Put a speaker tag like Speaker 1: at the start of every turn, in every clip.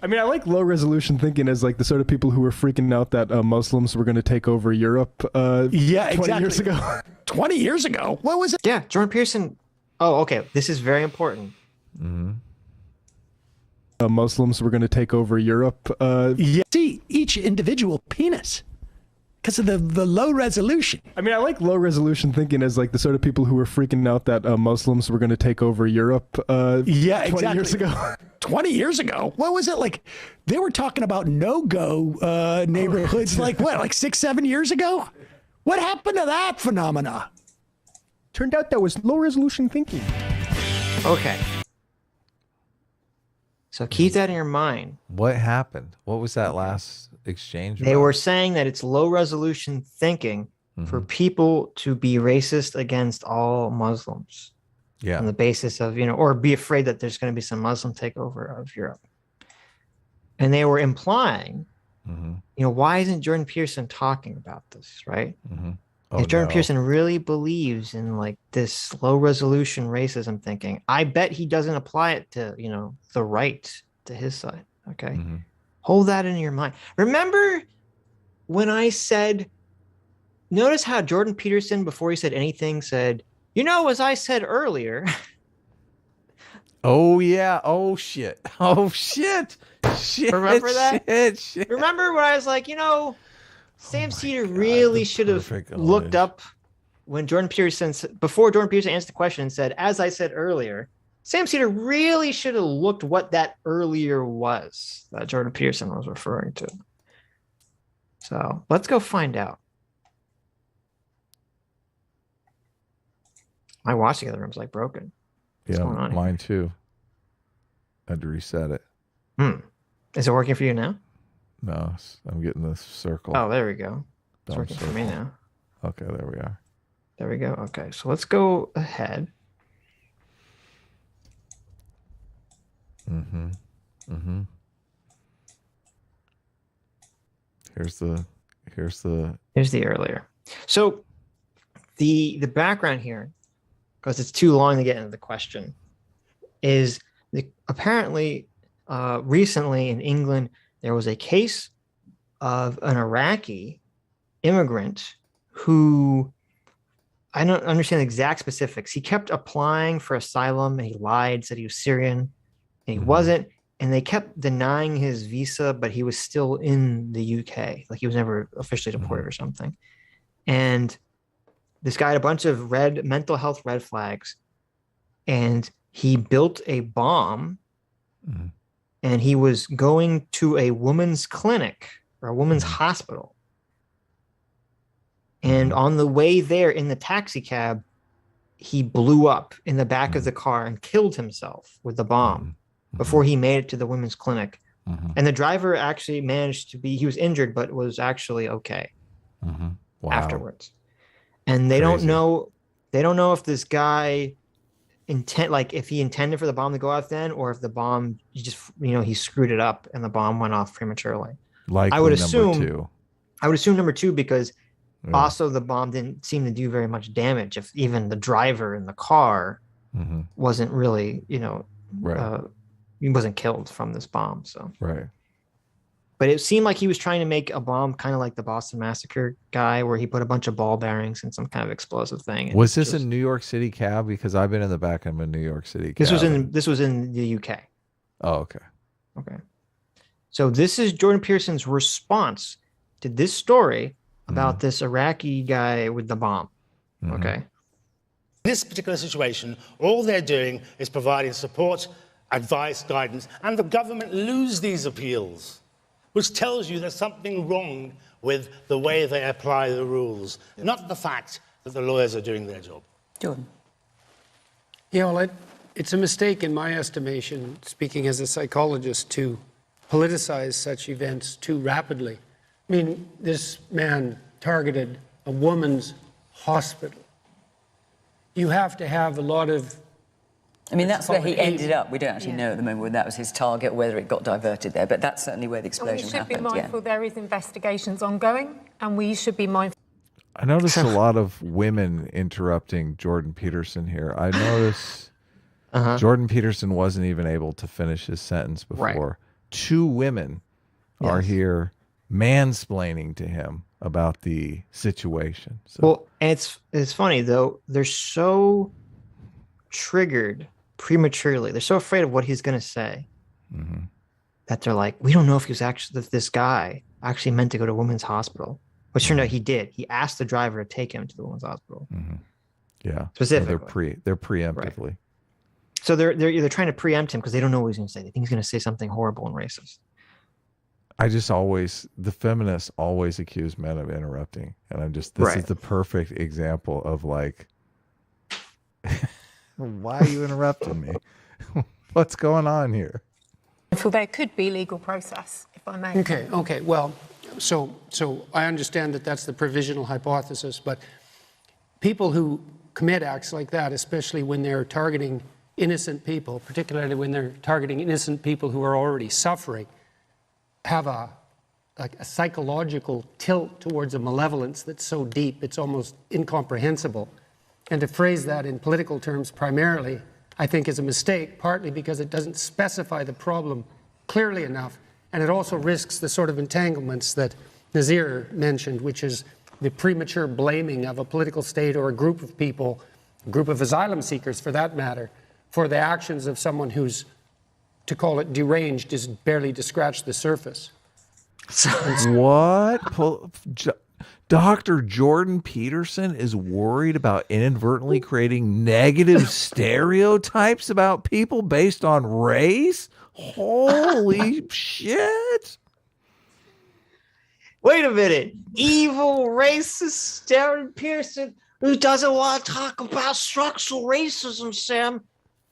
Speaker 1: I mean, I like low resolution thinking as like the sort of people who were freaking out that Muslims were going to take over Europe 20 years ago.
Speaker 2: 20 years ago? What was it?
Speaker 3: Yeah, Jordan Peterson. Oh, okay. This is very important.
Speaker 1: Muslims were going to take over Europe.
Speaker 2: See each individual penis because of the low resolution.
Speaker 1: I mean, I like low resolution thinking as like the sort of people who were freaking out that Muslims were going to take over Europe 20 years ago.
Speaker 2: 20 years ago? What was it like? They were talking about no-go neighborhoods like 6, 7 years ago? What happened to that phenomena?
Speaker 1: Turned out that was low resolution thinking.
Speaker 3: Okay. So keep that in your mind.
Speaker 4: What happened? What was that last exchange
Speaker 3: They
Speaker 4: about?
Speaker 3: were saying that it's low resolution thinking for people to be racist against all Muslims.
Speaker 4: Yeah.
Speaker 3: On the basis of, or be afraid that there's going to be some Muslim takeover of Europe. And they were implying, why isn't Jordan Peterson talking about this, right? If Jordan Peterson really believes in like this low resolution racism thinking, I bet he doesn't apply it to, the right to his side. Okay. Hold that in your mind. Remember when I said, notice how Jordan Peterson, before he said anything, said, as I said earlier.
Speaker 4: Oh, yeah. Oh, shit. Oh, shit. Shit.
Speaker 3: Remember that?
Speaker 4: Shit.
Speaker 3: Remember when I was like, Sam Seder really should have looked up when Jordan Peterson, before Jordan Peterson answered the question and said, as I said earlier, Sam Seder really should have looked what that earlier was that Jordan Peterson was referring to. So let's go find out. My watching the room's like broken. What's going on
Speaker 4: mine too. I had to reset it.
Speaker 3: Is it working for you now?
Speaker 4: No, I'm getting this circle.
Speaker 3: Oh, there we go. It's working for me now.
Speaker 4: Okay, there we are.
Speaker 3: There we go. Okay, so let's go ahead. Here's the earlier. So the background here, because it's too long to get into the question, is apparently recently in England there was a case of an Iraqi immigrant who, I don't understand the exact specifics. He kept applying for asylum and he lied, said he was Syrian, and he wasn't. And they kept denying his visa, but he was still in the UK. Like he was never officially deported or something. And this guy had a bunch of mental health red flags. And he built a bomb. And he was going to a woman's clinic or a woman's hospital. And on the way there in the taxi cab, he blew up in the back of the car and killed himself with the bomb before he made it to the women's clinic. And the driver actually managed to he was injured, but was actually okay afterwards. And they don't know if this guy if he intended for the bomb to go off then, or if the bomb, he screwed it up and the bomb went off prematurely.
Speaker 4: I would assume
Speaker 3: number two, because also the bomb didn't seem to do very much damage. If even the driver in the car wasn't really, he wasn't killed from this bomb. So, but it seemed like he was trying to make a bomb kind of like the Boston Massacre guy, where he put a bunch of ball bearings in some kind of explosive thing.
Speaker 4: Was this a New York City cab? Because I've been in the back of a New York City cab.
Speaker 3: This was in the UK.
Speaker 4: Oh, okay.
Speaker 3: Okay. So this is Jordan Peterson's response to this story about this Iraqi guy with the bomb. Okay.
Speaker 5: In this particular situation, all they're doing is providing support, advice, guidance, and the government lose these appeals, which tells you there's something wrong with the way they apply the rules, not the fact that the lawyers are doing their job.
Speaker 6: Jordan.
Speaker 7: Yeah, well, it's a mistake in my estimation, speaking as a psychologist, to politicize such events too rapidly. I mean, this man targeted a woman's hospital. You have to have a lot of...
Speaker 6: I mean, that's where he ended up. We don't actually know at the moment whether that was his target, whether it got diverted there, but that's certainly where the explosion happened.
Speaker 8: We should be mindful there is investigations ongoing, and we should be mindful.
Speaker 4: I noticed a lot of women interrupting Jordan Peterson here. I noticed Jordan Peterson wasn't even able to finish his sentence before. two women are here mansplaining to him about the situation. So.
Speaker 3: Well, and it's funny though. They're so triggered prematurely. They're so afraid of what he's going to say that they're like, we don't know if this guy actually meant to go to a women's hospital. Which turned out he did. He asked the driver to take him to the women's hospital.
Speaker 4: Yeah,
Speaker 3: specifically.
Speaker 4: They're preemptively.
Speaker 3: Right. So they're trying to preempt him because they don't know what he's going to say. They think he's going to say something horrible and racist.
Speaker 4: The feminists always accuse men of interrupting. And this is the perfect example of like, why are you interrupting me? What's going on here?
Speaker 8: I feel there could be legal process, if I may.
Speaker 7: Okay. Well, so I understand that that's the provisional hypothesis, but people who commit acts like that, especially when they're targeting innocent people, particularly when they're targeting innocent people who are already suffering, have a psychological tilt towards a malevolence that's so deep it's almost incomprehensible. And to phrase that in political terms primarily, I think is a mistake, partly because it doesn't specify the problem clearly enough, and it also risks the sort of entanglements that Nazir mentioned, which is the premature blaming of a political state or a group of people, a group of asylum seekers for that matter, for the actions of someone who's, to call it deranged, is barely to scratch the surface.
Speaker 4: What? Dr. Jordan Peterson is worried about inadvertently creating negative stereotypes about people based on race? Holy shit.
Speaker 3: Wait a minute. Evil racist Jordan Peterson, who doesn't want to talk about structural racism, Sam,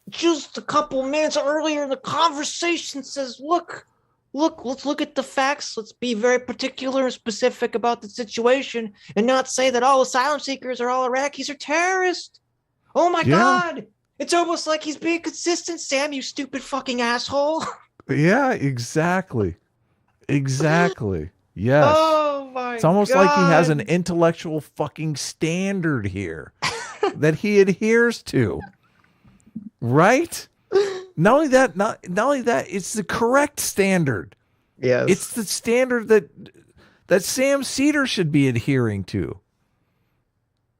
Speaker 3: just a couple minutes earlier in the conversation says, look, let's look at the facts. Let's be very particular and specific about the situation and not say that all asylum seekers are all Iraqis or terrorists. Oh my God. It's almost like he's being consistent, Sam, you stupid fucking asshole.
Speaker 4: Yeah, exactly. Exactly. Yes.
Speaker 3: Oh my God.
Speaker 4: It's almost like he has an intellectual fucking standard here that he adheres to. Right? Not only that, it's the correct standard.
Speaker 3: Yes.
Speaker 4: It's the standard that Sam Seder should be adhering to.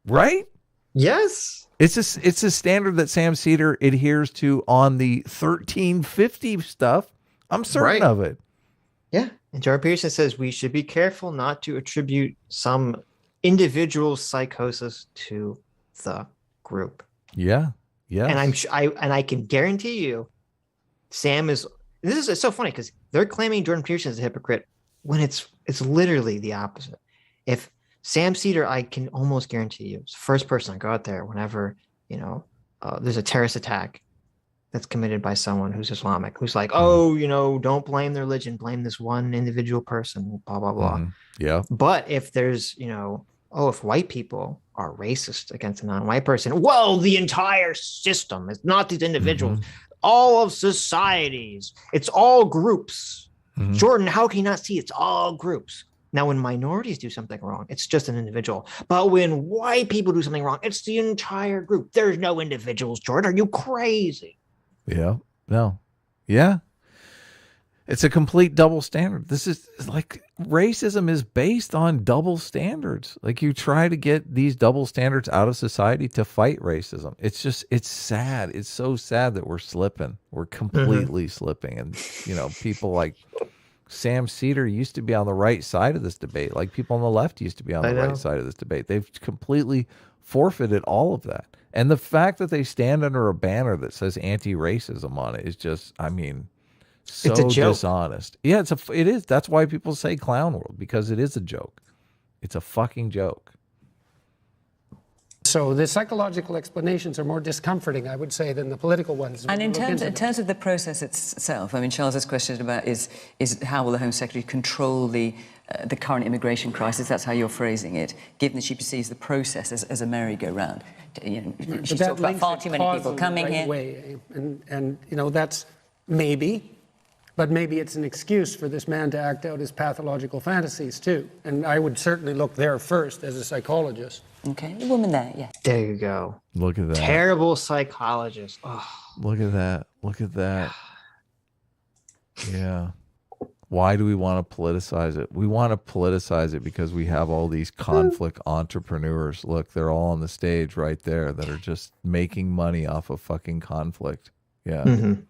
Speaker 4: Right?
Speaker 3: Yes.
Speaker 4: It's a standard that Sam Seder adheres to on the 1350 stuff. I'm certain of it.
Speaker 3: Yeah. And Jordan Peterson says we should be careful not to attribute some individual psychosis to the group.
Speaker 4: Yeah. Yeah.
Speaker 3: And I can guarantee you, Sam is. This is so funny because they're claiming Jordan Peterson is a hypocrite when it's literally the opposite. If Sam Seder, I can almost guarantee you, is the first person to go out there whenever there's a terrorist attack that's committed by someone who's Islamic, who's like, oh, don't blame the religion, blame this one individual person, blah blah blah.
Speaker 4: Yeah.
Speaker 3: But if there's if white people are racist against a non-white person, well, the entire system is not these individuals, all of societies, it's all groups. Jordan, how can you not see it's all groups? Now, when minorities do something wrong, it's just an individual. But when white people do something wrong, it's the entire group. There's no individuals, Jordan. Are you crazy?
Speaker 4: Yeah. No. Yeah. It's a complete double standard. This is like racism is based on double standards. Like you try to get these double standards out of society to fight racism. It's sad. It's so sad that we're slipping. We're completely slipping. And, people like Sam Seder used to be on the right side of this debate. Like people on the left used to be on the right side of this debate. They've completely forfeited all of that. And the fact that they stand under a banner that says anti-racism on it is just, so
Speaker 3: it's a joke.
Speaker 4: Dishonest. Yeah, it is. That's why people say clown world, because it is a joke. It's a fucking joke.
Speaker 7: So the psychological explanations are more discomforting, I would say, than the political ones.
Speaker 6: And in terms of the process itself, Charles's question about is how will the Home Secretary control the current immigration crisis? That's how you're phrasing it, given that she perceives the process as a merry-go-round. She talked about far too many people coming here.
Speaker 7: Way. And that's maybe. But maybe it's an excuse for this man to act out his pathological fantasies, too. And I would certainly look there first as a psychologist.
Speaker 6: Okay, the woman there, yeah.
Speaker 3: There you go.
Speaker 4: Look at that.
Speaker 3: Terrible psychologist. Oh.
Speaker 4: Look at that. Look at that. Yeah. Why do we want to politicize it? We want to politicize it because we have all these conflict entrepreneurs. Look, they're all on the stage right there that are just making money off of fucking conflict. Yeah.
Speaker 3: Mm-hmm.